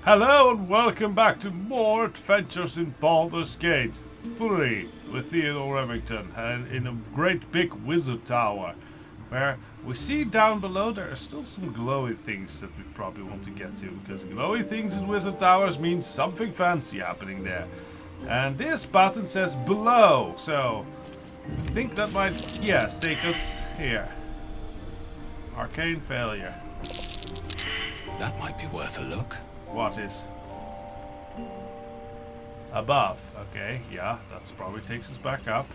Hello and welcome back to more adventures in Baldur's Gate 3 with Theodore Remington and in a great big wizard tower where we see down below there are still some glowy things that we probably want to get to, because glowy things in wizard towers means something fancy happening there. And this button says below, so I think that might, yes, take us here. Arcane failure. That might be worth a look. What is? Above. Okay, yeah, that probably takes us back up.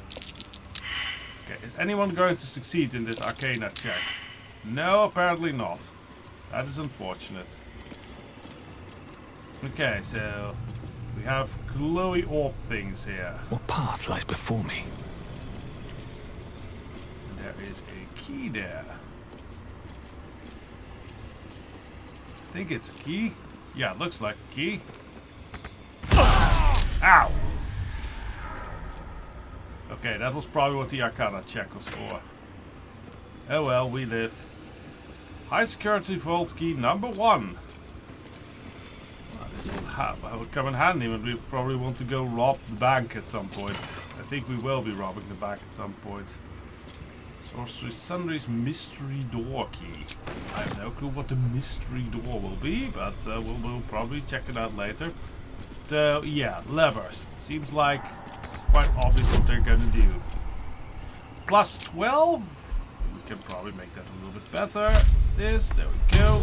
Okay, is anyone going to succeed in this Arcana check? No, apparently not. That is unfortunate. Okay, so we have glowy orb things here. What path lies before me? And there is a key there. I think it's a key. Yeah, it looks like a key. Ow! Okay, that was probably what the Arcana check was for. Oh well, we live. High security vault key number 1. Well, this will come in handy when we probably want to go rob the bank at some point. I think we will be robbing the bank at some point. Sorcery Sundry's mystery door key. I have no clue what the mystery door will be, but we'll probably check it out later. So yeah, levers. Seems like quite obvious what they're gonna do. Plus 12. We can probably make that a little bit better. This, there we go.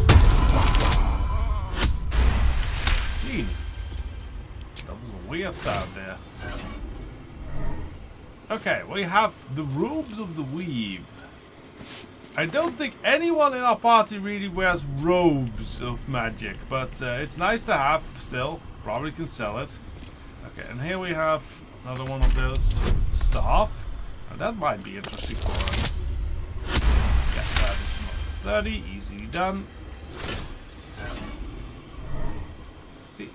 15. That was a weird sound there. Okay, we have the robes of the weave. I don't think anyone in our party really wears robes of magic, but it's nice to have still. Probably can sell it. Okay, and here we have another one of those staff. Now that might be interesting for us. Yeah, that is not 30, easily done.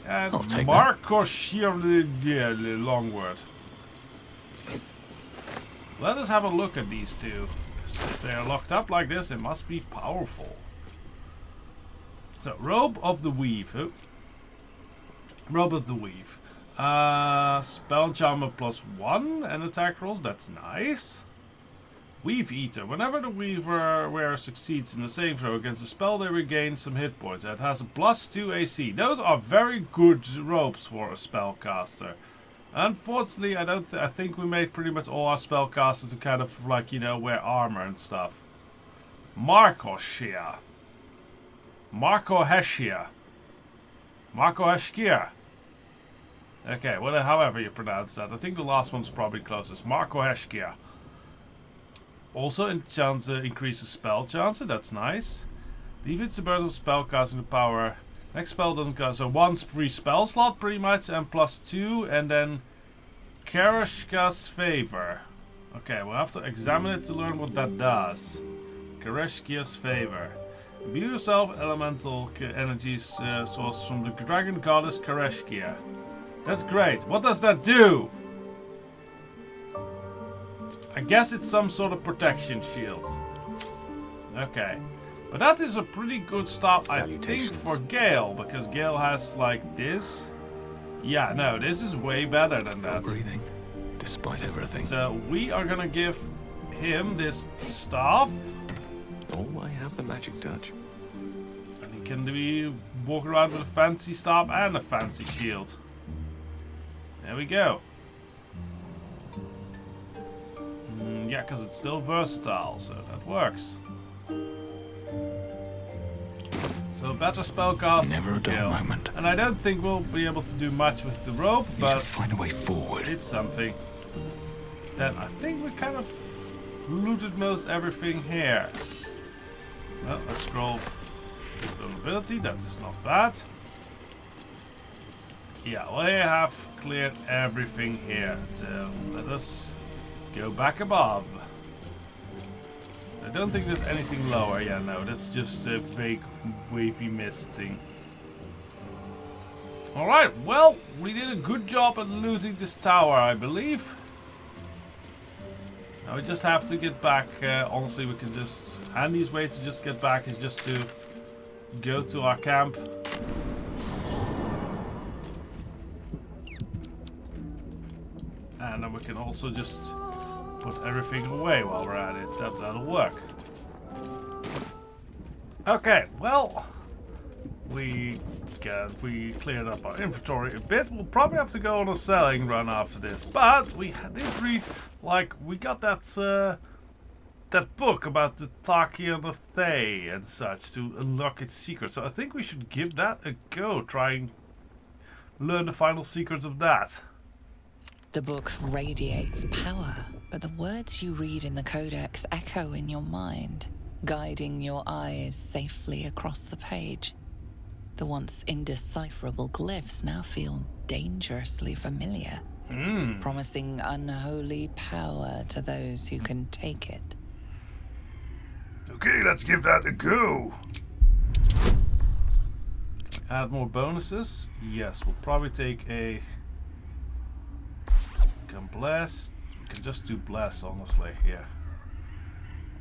And Marco Shirley, yeah, long word. Let us have a look at these two. If they are locked up like this, it must be powerful. So, Robe of the Weave. Oh. Robe of the Weave. Spell enchantment +1 and attack rolls. That's nice. Weave Eater. Whenever the wearer succeeds in the saving throw against a spell, they regain some hit points. It has a +2 AC. Those are very good robes for a spellcaster. Unfortunately, I think we made pretty much all our spellcasters to kind of like, you know, wear armor and stuff. Markoshia. Markoheshia. Markoheshkia. Okay, well, however you pronounce that. I think the last one's probably closest. Markoheshkia. Also increases spell chances. That's nice. Defeats the burden of spellcasting the power. Next spell doesn't go, so 1 free spell slot pretty much, and +2, and then Kareshka's Favor. Okay, we'll have to examine it to learn what that does. Kareshka's Favor. Imbue yourself elemental energies sourced from the dragon goddess Kareshkia. That's great. What does that do? I guess it's some sort of protection shield. Okay. But that is a pretty good stop, I think, for Gale, because Gale has like this. Yeah, no, this is way better than that. Breathing, despite everything. So we are gonna give him this staff. Oh, I have the magic touch. And he can be walking around with a fancy staff and a fancy shield. There we go. Yeah, because it's still versatile, so that works. So better spellcast. Never a dull moment. And I don't think we'll be able to do much with the rope, but find a way forward. It's something. Then I think we kind of looted most everything here. Well, let's scroll vulnerability. That is not bad. Yeah, we have cleared everything here. So let us go back above. I don't think there's anything lower. Yeah, no, that's just a vague, wavy mist thing. Alright, well, we did a good job at losing this tower, I believe. Now we just have to get back. Honestly, we can just... Handy's way to just get back is just to go to our camp. And then we can also just put everything away while we're at it. That'll work. Okay, well, we cleared up our inventory a bit. We'll probably have to go on a selling run after this. But we did read, like, we got that book about the Taki and the Thay and such to unlock its secrets. So I think we should give that a go. Try and learn the final secrets of that. The book radiates power, but the words you read in the codex echo in your mind, guiding your eyes safely across the page. The once indecipherable glyphs now feel dangerously familiar, promising unholy power to those who can take it. Okay, let's give that a go. Add more bonuses? Yes, we'll probably take a... Can blast. We can just do blast, honestly, yeah.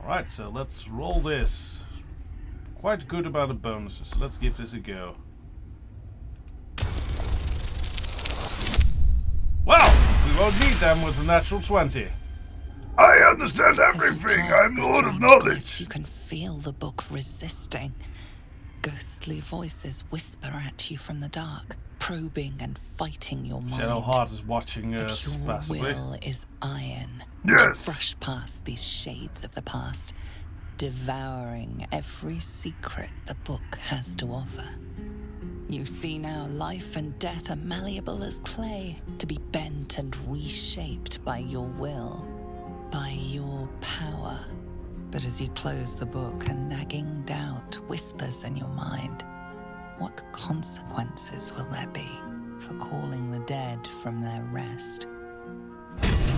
Alright, so let's roll this. Quite good about the bonuses, so let's give this a go. Well, we won't need them with a natural 20. I understand everything. I'm Lord of Knowledge. You can feel the book resisting. Ghostly voices whisper at you from the dark, probing and fighting your mind. Shadowheart is watching us But your passively. will is iron. Yes. To brush past these shades of the past, devouring every secret the book has to offer. You see now life and death are malleable as clay, to be bent and reshaped by your will, by your power. But as you close the book, a nagging doubt whispers in your mind. What consequences will there be for calling the dead from their rest?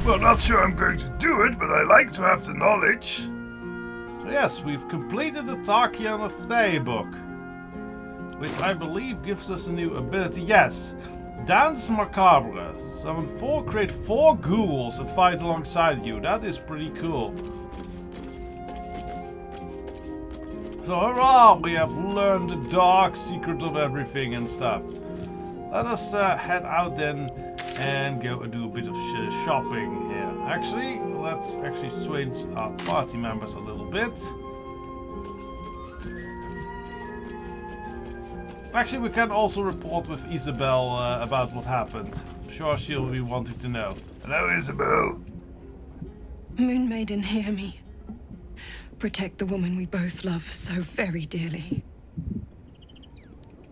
Well, not sure I'm going to do it, but I like to have the knowledge. So yes, we've completed the Taki and the Thay book, which I believe gives us a new ability. Yes, Dance Macabre. Summon create 4 ghouls and fight alongside you. That is pretty cool. So hurrah, we have learned the dark secret of everything and stuff. Let us head out then and go and do a bit of shopping here. Actually, let's actually switch our party members a little bit. Actually, we can also report with Isabel about what happened. I'm sure she'll be wanting to know. Hello, Isabel. Moon Maiden, hear me. Protect the woman we both love so very dearly.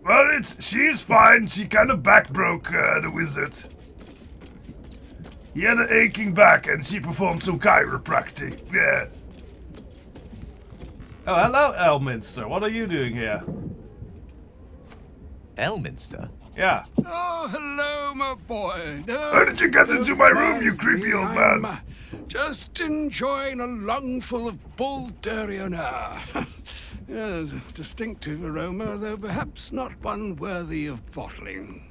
Well, she's fine. She kind of back broke the wizard. He had an aching back and she performed some chiropractic. Yeah. Oh, hello, Elminster. What are you doing here? Elminster? Yeah. Oh, hello, my boy. How did you get into my room, you creepy old man? I'm just enjoying a lungful of Baldurian air. Yes, a distinctive aroma, though perhaps not one worthy of bottling.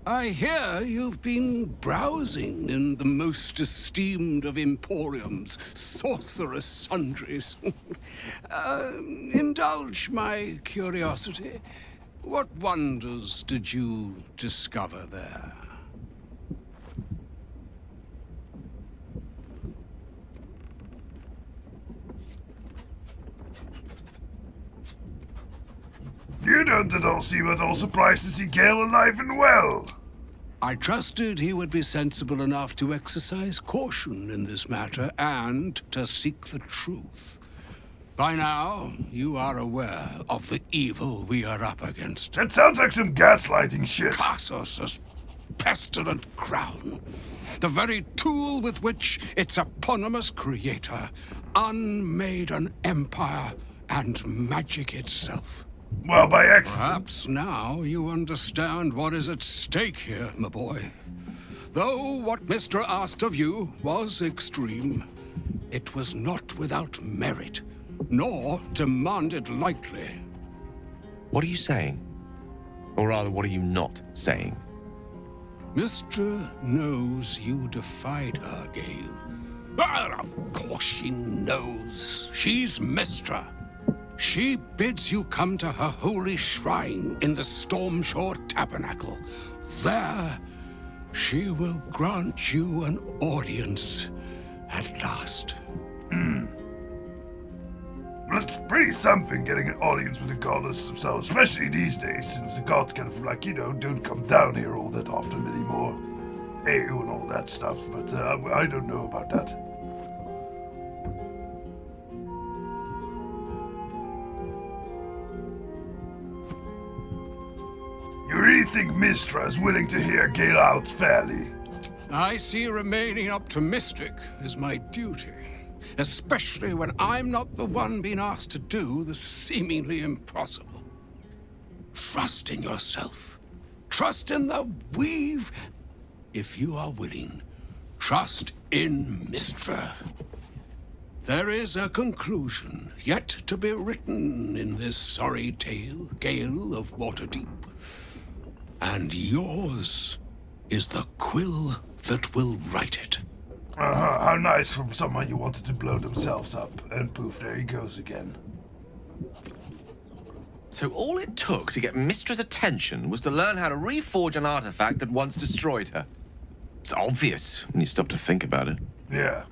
I hear you've been browsing in the most esteemed of emporiums, sorcerous sundries. Indulge my curiosity. What wonders did you discover there? You don't at all seem at all surprised to see Gale alive and well. I trusted he would be sensible enough to exercise caution in this matter and to seek the truth. By now, you are aware of the evil we are up against. That sounds like some gaslighting shit. Cassus' pestilent crown. The very tool with which its eponymous creator unmade an empire and magic itself. Well, by accident. Perhaps now you understand what is at stake here, my boy. Though what Mr. asked of you was extreme, it was not without merit, nor demanded lightly. What are you saying? Or rather, what are you not saying? Mystra knows you defied her, Gale. Well, of course she knows. She's Mystra. She bids you come to her holy shrine in the Stormshore Tabernacle. There, she will grant you an audience at last. Well, it's pretty something getting an audience with the goddess themselves, especially these days, since the gods kind of like, don't come down here all that often anymore. Ew and all that stuff, but I don't know about that. You really think Mystra is willing to hear Gale out fairly? I see remaining optimistic is my duty, especially when I'm not the one being asked to do the seemingly impossible. Trust in yourself. Trust in the weave. If you are willing, trust in Mystra. There is a conclusion yet to be written in this sorry tale, Gale of Waterdeep. And yours is the quill that will write it. How nice from someone who wanted to blow themselves up. And poof, there he goes again. So all it took to get Mystra's attention was to learn how to reforge an artifact that once destroyed her. It's obvious when you stop to think about it. Yeah.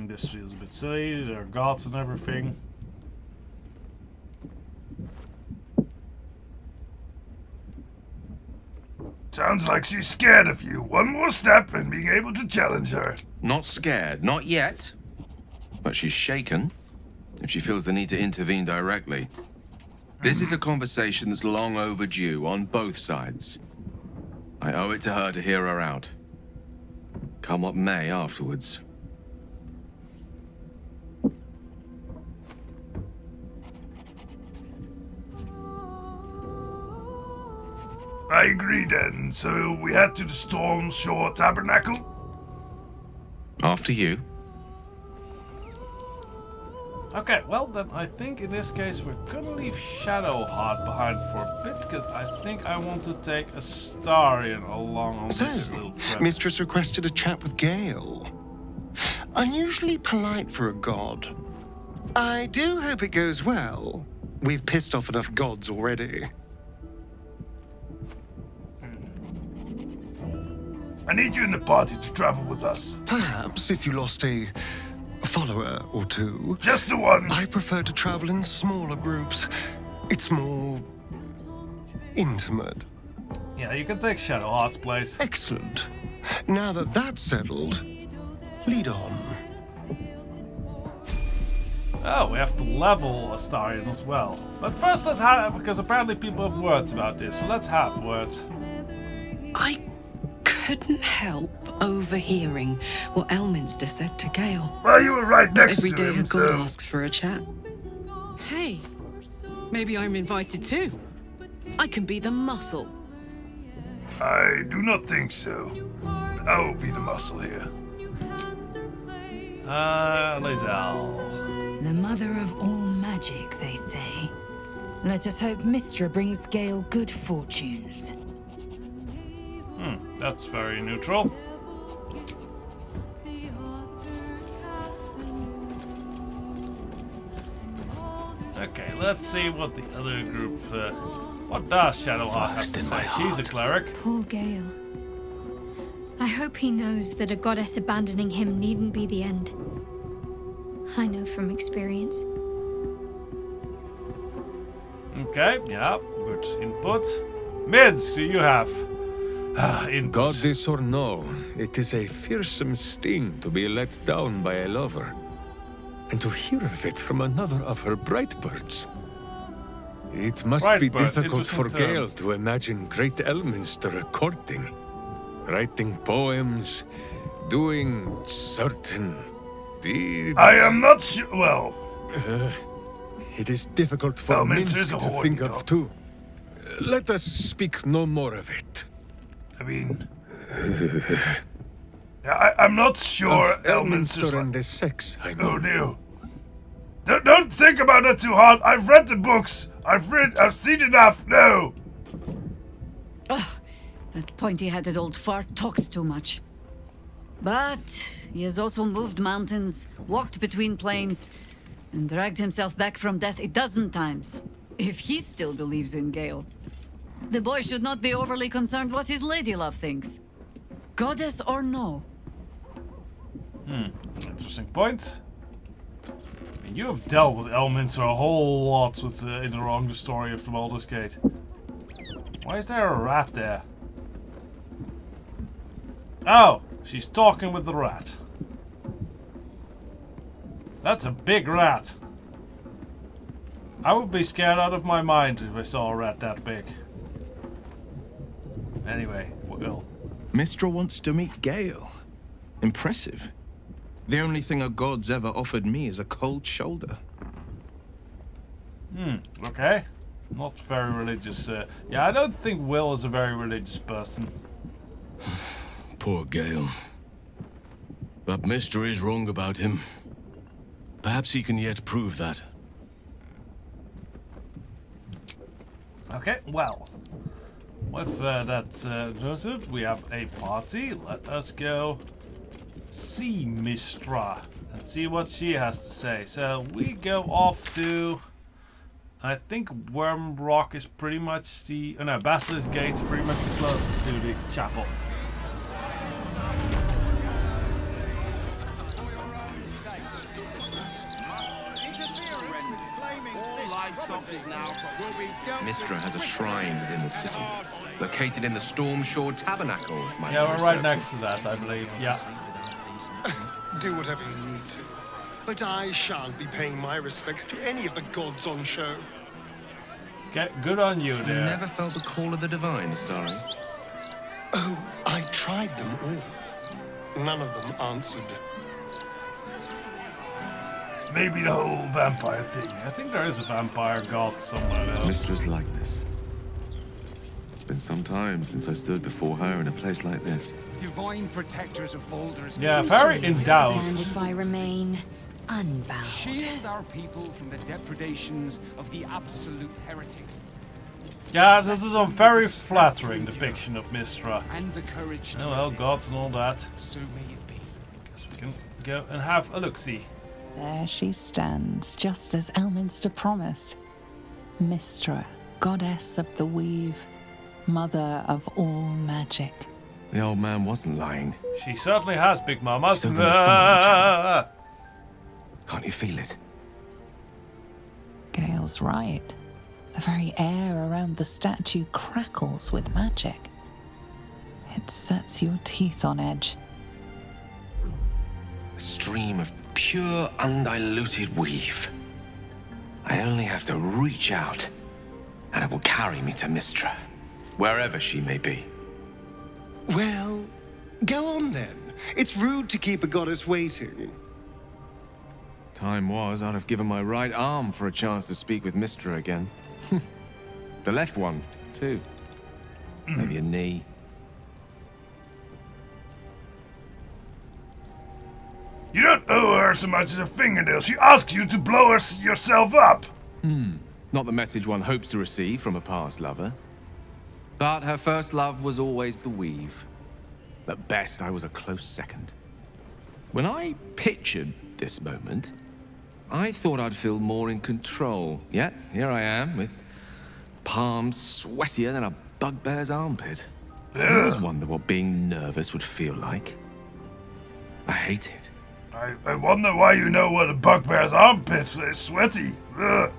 This feels a bit silly. There are gods and everything. Sounds like she's scared of you. One more step and being able to challenge her. Not scared, not yet. But she's shaken if she feels the need to intervene directly. This is a conversation that's long overdue on both sides. I owe it to her to hear her out. Come what may afterwards. I agree then. So we head to the Storm Shore Tabernacle? After you. Okay, well then I think in this case we're gonna leave Shadowheart behind for a bit, because I think I want to take Astarion along on this little trip. Mistress requested a chat with Gale. Unusually polite for a god. I do hope it goes well. We've pissed off enough gods already. I need you in the party to travel with us. Perhaps if you lost a follower or two. Just the one. I prefer to travel in smaller groups. It's more intimate. Yeah, you can take Shadowheart's place. Excellent. Now that that's settled, lead on. Oh, we have to level Astarion as well. But first let's have, because apparently people have words about this, so let's have words. I couldn't help overhearing what Elminster said to Gale. Well, you were right next Every to day him, a god so... asks for a chat. Hey, maybe I'm invited too. I can be the muscle. I do not think so. I will be the muscle here. Lae'zel. The mother of all magic, they say. Let us hope Mystra brings Gale good fortunes. That's very neutral. Okay, let's see what the other group... what does Shadowheart have to say? She's a cleric. Poor Gale. I hope he knows that a goddess abandoning him needn't be the end. I know from experience. Okay, yeah, good input. Mids, do you have input? Goddess or no, it is a fearsome sting to be let down by a lover. And to hear of it from another of her bright birds. It must be Brightbirds, difficult for interesting term. Gale to imagine great Elminster courting, writing poems, doing certain deeds. I am not sure... Well... It is difficult for Elminster's Minsk a to horny think dog. of too. Let us speak no more of it. I mean... I'm not sure Of Elminster's... Elminster and the sex, I Oh, know. no. Don't think about that too hard. I've read the books. I've seen enough. No. Ugh, that pointy-headed old fart talks too much. But he has also moved mountains, walked between planes, and dragged himself back from death 12 times. If he still believes in Gale, the boy should not be overly concerned what his ladylove thinks. Goddess or no. Interesting point. You have dealt with Elminster a whole lot with in the story of the Baldur's Gate. Why is there a rat there? Oh, she's talking with the rat. That's a big rat. I would be scared out of my mind if I saw a rat that big. Anyway, well. Mistra wants to meet Gale. Impressive. The only thing a god's ever offered me is a cold shoulder. Okay. Not very religious. Yeah, I don't think Will is a very religious person. Poor Gale. But Mistra is wrong about him. Perhaps he can yet prove that. Okay, well. With that noted, we have a party. Let us go see Mistra and see what she has to say. So we go off to, I think Worm Rock is pretty much the, oh no, Basilisk Gate is pretty much the closest to the chapel. Mistra has a shrine within the city, located in the Stormshore Tabernacle. Yeah, we're right next to that, I believe. Yeah. Do whatever you need to. But I shan't be paying my respects to any of the gods on show. Okay, good on you there. You never felt the call of the divine, Starry? Oh, I tried them all. None of them answered. Maybe the whole vampire thing. I think there is a vampire god somewhere else. Mistra's likeness. It's been some time since I stood before her in a place like this. Divine protectors of Baldur's Yeah, Gate. very in doubt. And if I remain unbound. Shield our people from the depredations of the absolute heretics. Yeah, this is a very flattering depiction of Mistra. And the courage to Oh well, resist. gods and all that. So may it be. Guess we can go and have a look-see. There she stands, just as Elminster promised. Mistra, goddess of the weave, mother of all magic. The old man wasn't lying. She certainly has, Big Mama. Still gonna summon the child. Can't you feel it? Gale's right. The very air around the statue crackles with magic. It sets your teeth on edge. A stream of pure, undiluted weave. I only have to reach out, and it will carry me to Mistra, wherever she may be. Well, go on then. It's rude to keep a goddess waiting. Time was, I'd have given my right arm for a chance to speak with Mistra again. The left one, too. Maybe a knee. You don't owe her so much as a fingernail. She asks you to blow yourself up. Not the message one hopes to receive from a past lover. But her first love was always the weave. At best, I was a close second. When I pictured this moment, I thought I'd feel more in control. Yet, here I am, with palms sweatier than a bugbear's armpit. I always wonder what being nervous would feel like. I hate it. I wonder why you know what a bugbear's armpit is sweaty. Ugh.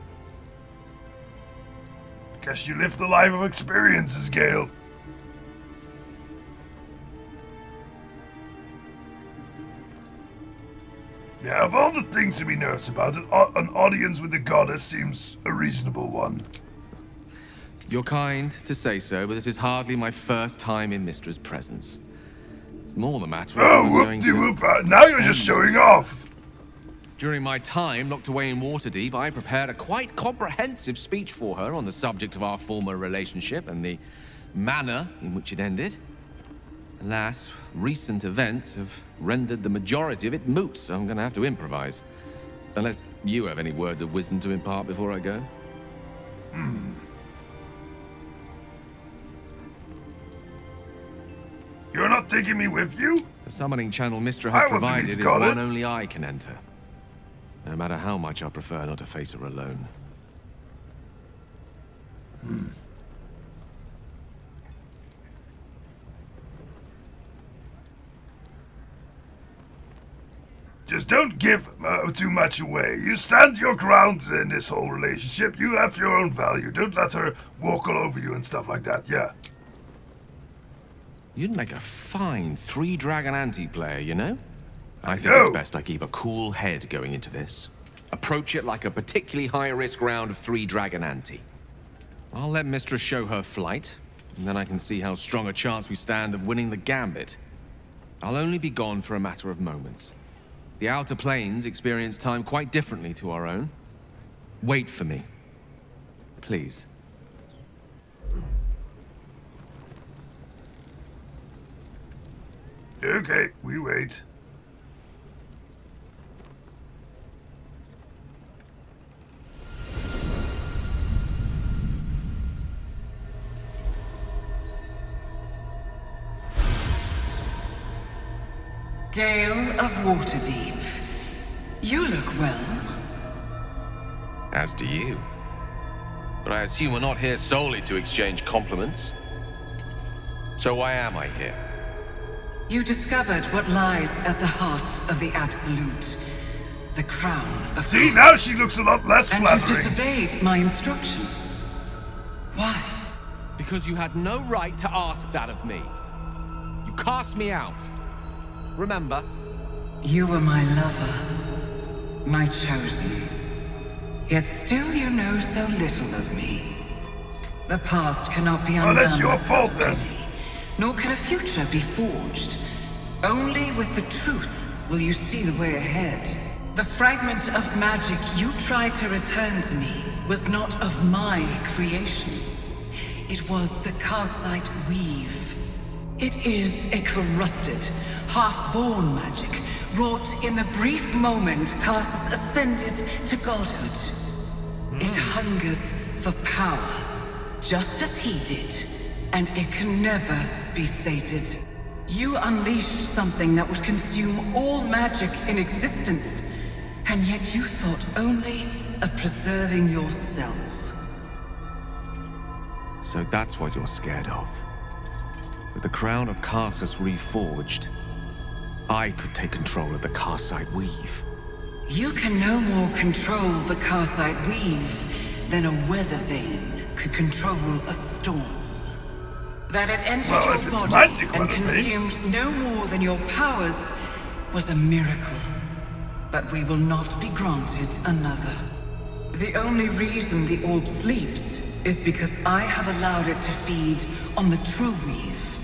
Guess you lived a life of experiences, Gale. Yeah, of all the things to be nervous about, an audience with the goddess seems a reasonable one. You're kind to say so, but this is hardly my first time in Mistra's presence. It's more the matter of Oh, whoop-de-whoop, now you're just showing off! During my time locked away in Waterdeep, I prepared a quite comprehensive speech for her on the subject of our former relationship and the manner in which it ended. Alas, recent events have rendered the majority of it moot, so I'm going to have to improvise. Unless you have any words of wisdom to impart before I go. You're not taking me with you? The summoning channel Mistra has I want to meet provided is Goddess. one only I can enter. No matter how much I prefer not to face her alone. Just don't give too much away. You stand your ground in this whole relationship. You have your own value. Don't let her walk all over you and stuff like that, yeah. You'd make a fine 3-dragon anti-player, you know? I think it's best I keep a cool head going into this. Approach it like a particularly high-risk round of 3-dragon ante. I'll let Mistress show her flight, and then I can see how strong a chance we stand of winning the gambit. I'll only be gone for a matter of moments. The Outer Planes experience time quite differently to our own. Wait for me. Please. Okay, we wait. Gale of Waterdeep. You look well. As do you. But I assume we're not here solely to exchange compliments. So why am I here? You discovered what lies at the heart of the Absolute. The crown of See, now she looks a lot less flattering. And you disobeyed my instruction. Why? Because you had no right to ask that of me. You cast me out. Remember? You were my lover. My chosen. Yet still you know so little of me. The past cannot be undone. Well, that's your fault then. Nor can a future be forged. Only with the truth will you see the way ahead. The fragment of magic you tried to return to me was not of my creation. It was the Karsite Weave. It is a corrupted, half-born magic, wrought in the brief moment Karsus ascended to godhood. It hungers for power, just as he did, and it can never be sated. You unleashed something that would consume all magic in existence, and yet you thought only of preserving yourself. So that's what you're scared of. With the crown of Karsus reforged, I could take control of the Karsite Weave. You can no more control the Karsite Weave than a weather vane could control a storm. That it entered your body and consumed no more than your powers was a miracle. But we will not be granted another. The only reason the orb sleeps is because I have allowed it to feed on the true weave.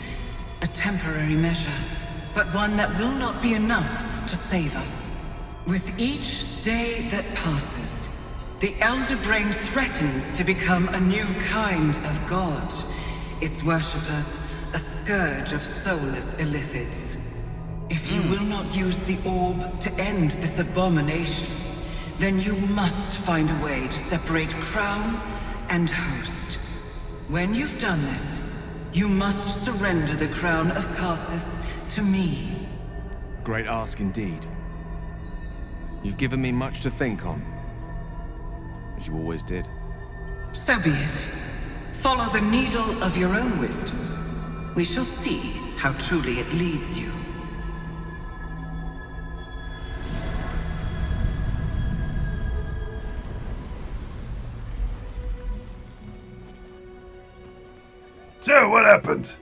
A temporary measure, but one that will not be enough to save us. With each day that passes, the Elder Brain threatens to become a new kind of god. Its worshippers, a scourge of soulless illithids. If you will not use the orb to end this abomination, then you must find a way to separate crown and host. When you've done this, you must surrender the crown of Karsus to me. Great ask indeed. You've given me much to think on, as you always did. So be it. Follow the needle of your own wisdom. We shall see how truly it leads you. So, what happened?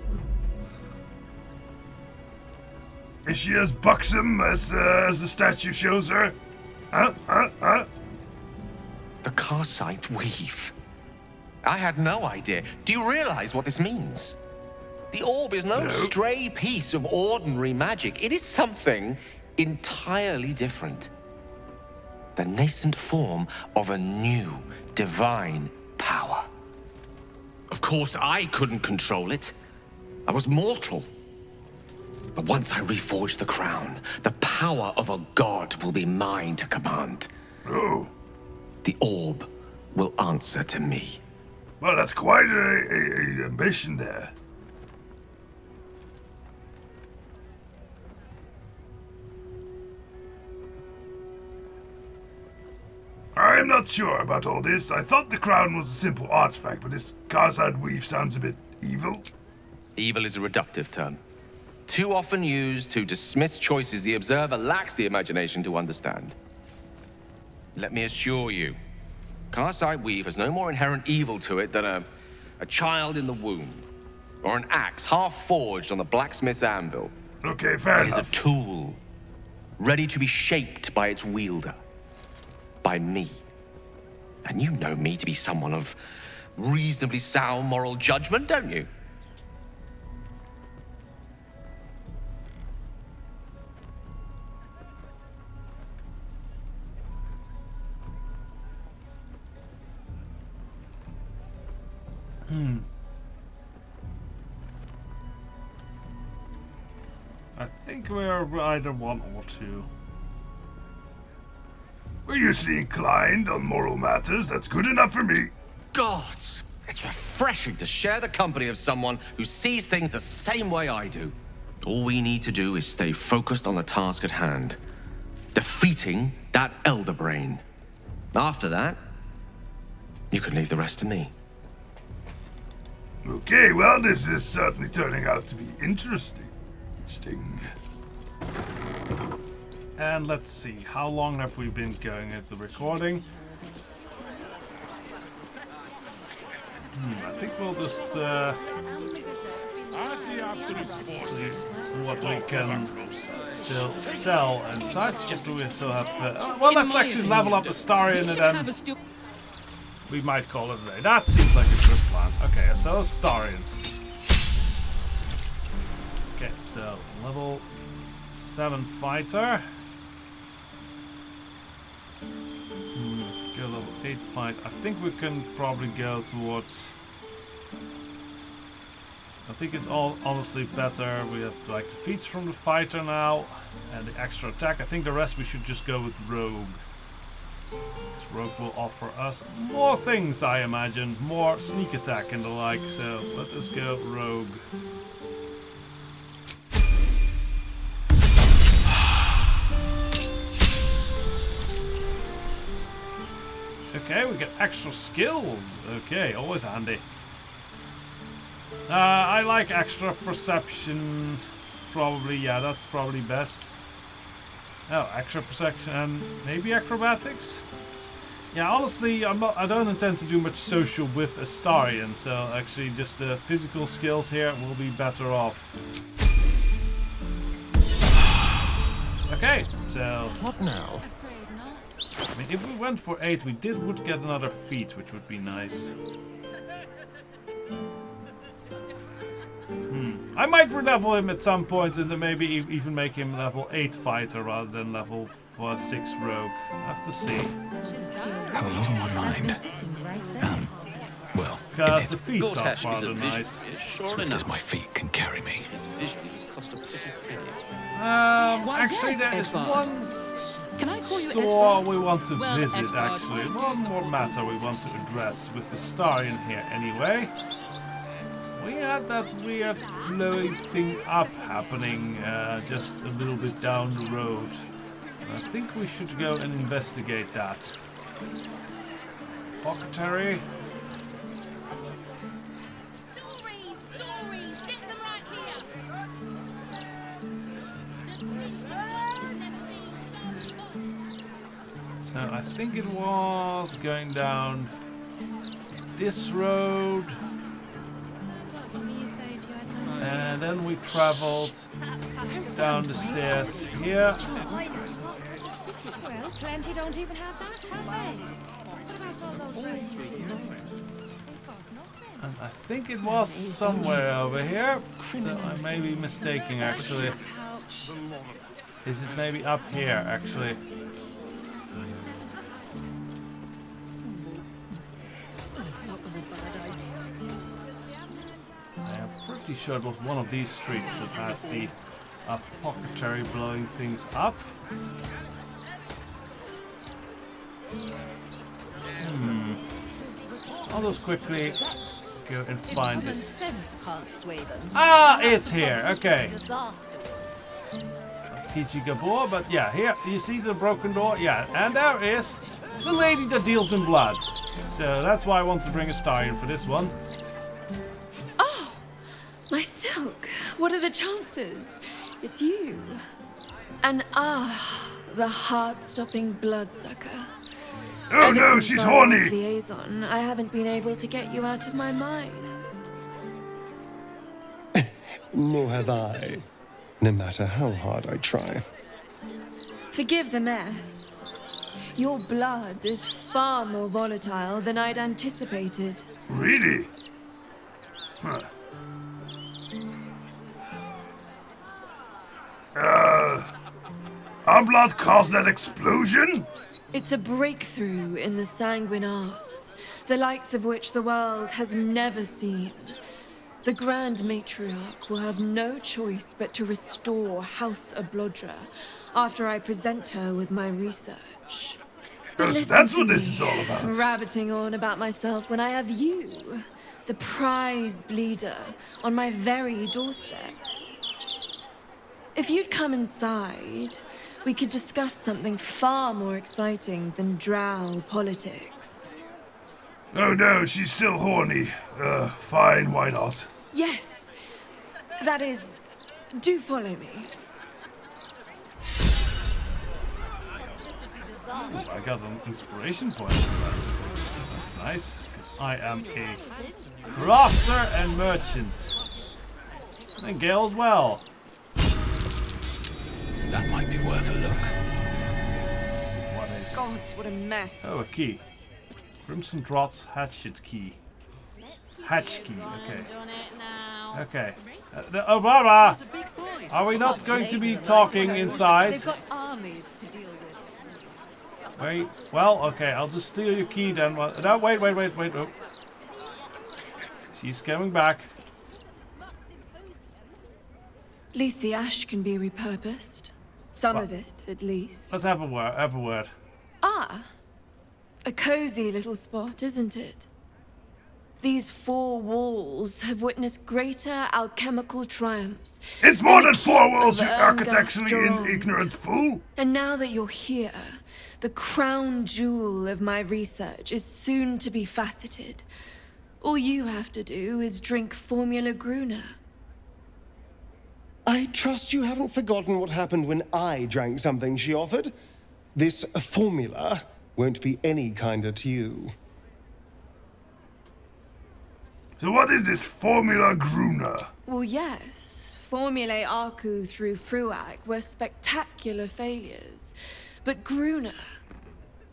Is she as buxom as the statue shows her? The Karsite Weave. I had no idea. Do you realize what this means? The orb is no stray piece of ordinary magic. It is something entirely different. The nascent form of a new divine power. Of course, I couldn't control it. I was mortal. But once I reforge the crown, the power of a god will be mine to command. Oh. The orb will answer to me. Well, that's quite a ambition there. I'm not sure about all this. I thought the crown was a simple artifact, but this Karside weave sounds a bit evil. Evil is a reductive term. Too often used to dismiss choices the observer lacks the imagination to understand. Let me assure you, Karside weave has no more inherent evil to it than a child in the womb, or an axe half forged on the blacksmith's anvil. Okay, fair enough. It is a tool, ready to be shaped by its wielder, by me. And you know me to be someone of reasonably sound moral judgment, don't you? I think we're either one or two. We're usually inclined on moral matters. That's good enough for me. Gods! It's refreshing to share the company of someone who sees things the same way I do. All we need to do is stay focused on the task at hand. Defeating that Elder Brain. After that, you can leave the rest to me. Okay, well, this is certainly turning out to be interesting. And let's see, how long have we been going at the recording? I think we'll just see what we can still sell and such. If we still have, well, let's actually level up Astarion and then we might call it a day. That seems like a good plan. Okay, so Astarion. Okay, so level 7 fighter. Go level 8 fight. I think we can probably go towards. I think it's all honestly better. We have like the feats from the fighter now and the extra attack. I think the rest we should just go with Rogue. This Rogue will offer us more things, I imagine. More sneak attack and the like. So let us go Rogue. Okay, we get extra skills. Okay, always handy. I like extra perception. Probably, yeah, that's probably best. Oh, extra perception and maybe acrobatics? Yeah, honestly, I don't intend to do much social with Astarion, so actually just the physical skills here will be better off. Okay, so what now? I mean, if we went for 8, we would get another feat, which would be nice. I might re-level him at some point and then maybe even make him level 8 fighter rather than level 6 rogue. I have to see. Have a lot on my mind. Well, because the feats are rather nice. Swift as my feet can carry me. Actually, there is one store we want to visit, actually. One more matter we want to address with the Astarion here, anyway. We had that weird blowing thing up happening just a little bit down the road. I think we should go and investigate that. Pocketary. So I think it was going down this road. And then we traveled down the stairs here. Well, plenty don't even have that, have they? What about all those rooms? And I think it was somewhere over here. So I may be mistaken, actually. Is it maybe up here, actually? Pretty sure it was one of these streets that had the apothecary blowing things up. I'll just quickly go and find this. Ah, it's here. Okay. PG Gabor, but yeah, here you see the broken door. Yeah, and there is The lady that deals in blood. So that's why I want to bring a star in for this one. Oh, my silk. What are the chances? It's you. And the heart-stopping bloodsucker. Oh Ever no, since she's our horny! last liaison, I haven't been able to get you out of my mind. Nor have I, no matter how hard I try. Forgive the mess. Your blood is far more volatile than I'd anticipated. Really? Huh. Our blood caused that explosion? It's a breakthrough in the sanguine arts, the likes of which the world has never seen. The Grand Matriarch will have no choice but to restore House Ablodra after I present her with my research. But Yes, listen that's to what this me, is all about. rabbiting on about myself when I have you, the prize bleeder, on my very doorstep. If you'd come inside, we could discuss something far more exciting than drow politics. Oh no, she's still horny. Fine, why not? Yes. That is, do follow me. Ooh, I got an inspiration point for that. That's nice, because I am a crafter and merchant. And Gale as well. That might be worth a look. What is? Gods, what a mess. Oh, a key. Crimson Drot's hatchet key. Hatch key, okay. Okay. Oh, Barbara! Are we not going to be talking inside? They've got armies to deal with. Wait, well, okay, I'll just steal your key then. No, wait. Oh. She's coming back. Lisi Ash can be repurposed. Some of it, at least. Let's have a word. Ah, a cozy little spot, isn't it? These four walls have witnessed greater alchemical triumphs. It's more than the four keep walls, of you Erngast architecturally Durand. ignorant fool! And now that you're here, the crown jewel of my research is soon to be faceted. All you have to do is drink Formula Gruner. I trust you haven't forgotten what happened when I drank something she offered. This formula won't be any kinder to you. So what is this Formula Gruner? Well, yes. Formulae Arcu through Fruac were spectacular failures. But Gruner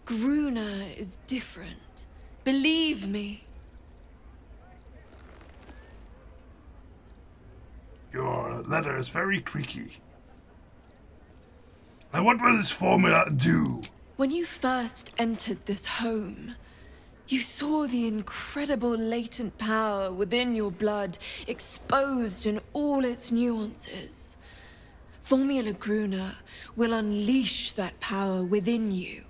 is different. Believe me. Your letter is very creaky. And what will this formula do? When you first entered this home, you saw the incredible latent power within your blood exposed in all its nuances. Formula Gruner will unleash that power within you.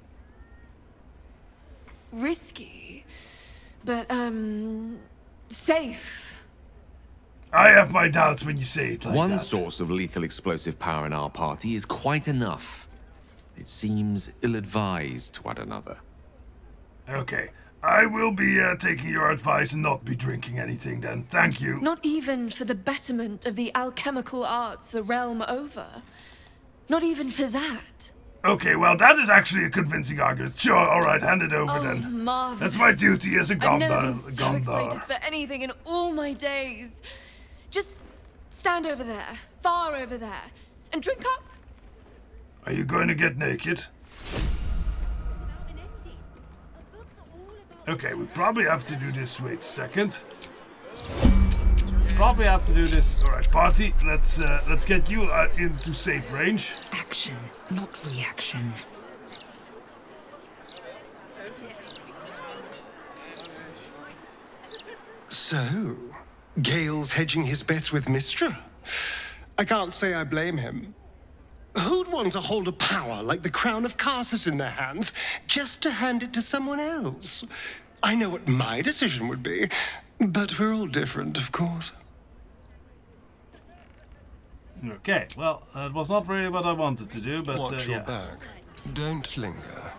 Risky, but, safe. I have my doubts when you say it like One that. source of lethal explosive power in our party is quite enough. It seems ill-advised to add another. Okay, I will be taking your advice and not be drinking anything then. Thank you. Not even for the betterment of the alchemical arts the realm over. Not even for that. Okay, well, that is actually a convincing argument. Sure, alright, hand it over then. Marvelous. That's my duty as a I've never been Gondar. so excited for anything in all my days. Just stand over there, far over there, and drink up. Are you going to get naked? Okay, we probably have to do this. Wait a second. Probably have to do this. All right, party. Let's get you into safe range. Action, not reaction. So, Gale's hedging his bets with Mistra? I can't say I blame him. Who'd want to hold a power like the crown of Karsus in their hands just to hand it to someone else? I know what my decision would be, but we're all different, of course. Okay, well, it was not really what I wanted to do, but Watch your yeah. back. Don't linger.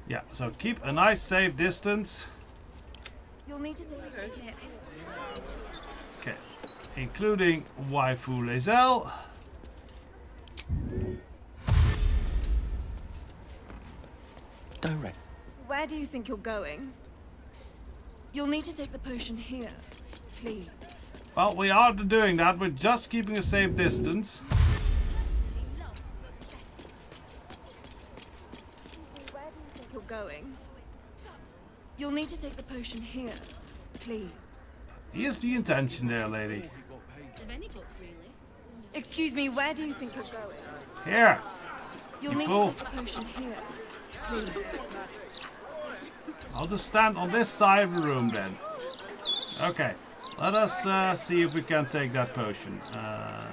Yeah, so keep a nice safe distance. You'll need to take it. Okay, including Waifu Lae'zel. Direct. Where do you think you're going? You'll need to take the potion here, please. Well, we aren't doing that. We're just keeping a safe distance. Where do you think you're going? You'll need to take the potion here, please. Here's the intention there, lady. Of any book, really. Excuse me, where do you think you're going? Here. You'll You need fool. to take the potion here, please. I'll just stand on this side of the room then. Okay. Let us see if we can take that potion. I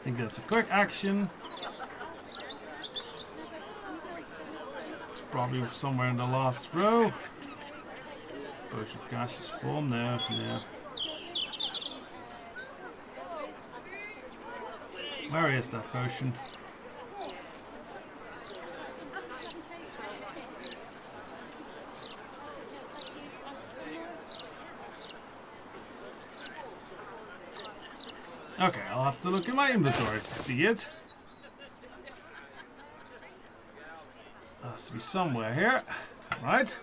think that's a quick action. It's probably somewhere in the last row. Potion of gaseous form, no, no. Where is that potion? Okay, I'll have to look in my inventory to see it. Has to be somewhere here, right?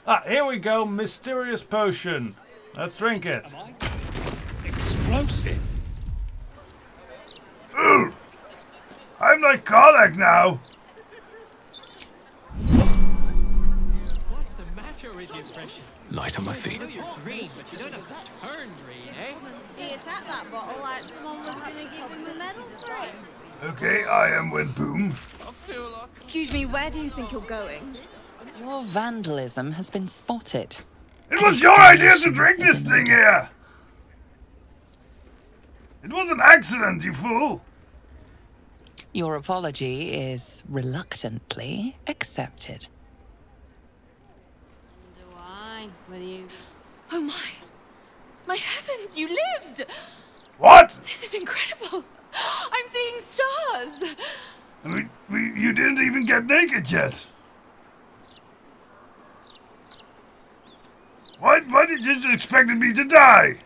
Ah, here we go, mysterious potion. Let's drink it. Explosive. Ooh! I'm like Karlach now! What's the matter with you, Fresh? Light on my I feet. know you're green, but you don't have to turn green, eh? He attacked that bottle like someone was gonna give him a medal for it. Okay, I am Boom. Excuse me, where do you think you're going? Your vandalism has been spotted. It was your idea to drink this thing here! It was an accident, you fool! Your apology is reluctantly accepted. Do I? With you? Oh my. My heavens, you lived! What? This is incredible! I'm seeing stars! You didn't even get naked yet! Why did you expect me to die?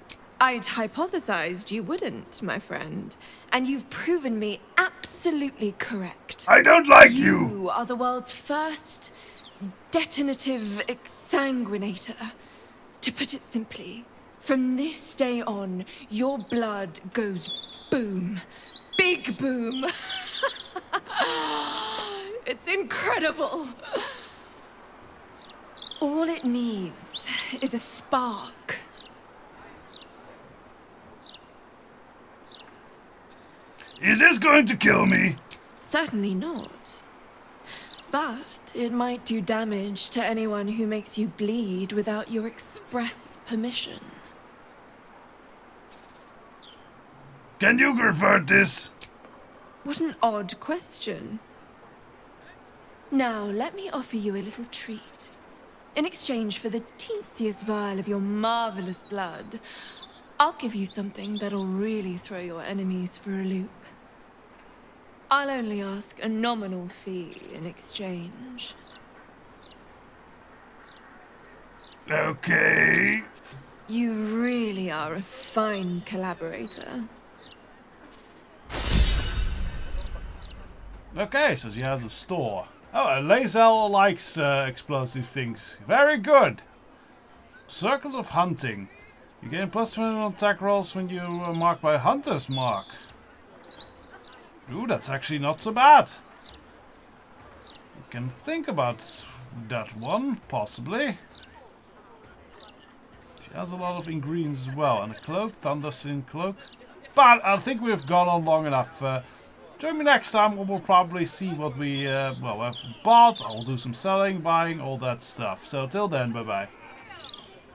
I'd hypothesized you wouldn't, my friend. And you've proven me absolutely correct. I don't like you! You are the world's first detonative exsanguinator. To put it simply, from this day on, your blood goes boom. Big boom. It's incredible. All it needs is a spark. Is this going to kill me? Certainly not. But it might do damage to anyone who makes you bleed without your express permission. Can you revert this? What an odd question. Now, let me offer you a little treat. In exchange for the teensiest vial of your marvelous blood, I'll give you something that'll really throw your enemies for a loop. I'll only ask a nominal fee in exchange. Okay. You really are a fine collaborator. Okay, so she has a store. Oh, and Lae'zel likes explosive things. Very good. Circle of Hunting. You gain +1 on attack rolls when you are marked by Hunter's Mark. Ooh, that's actually not so bad. You can think about that one, possibly. She has a lot of ingredients as well. And a cloak, Thundersin cloak. But I think we've gone on long enough. Join me next time when we'll probably see what we have bought. I'll do some selling, buying, all that stuff. So till then, bye-bye.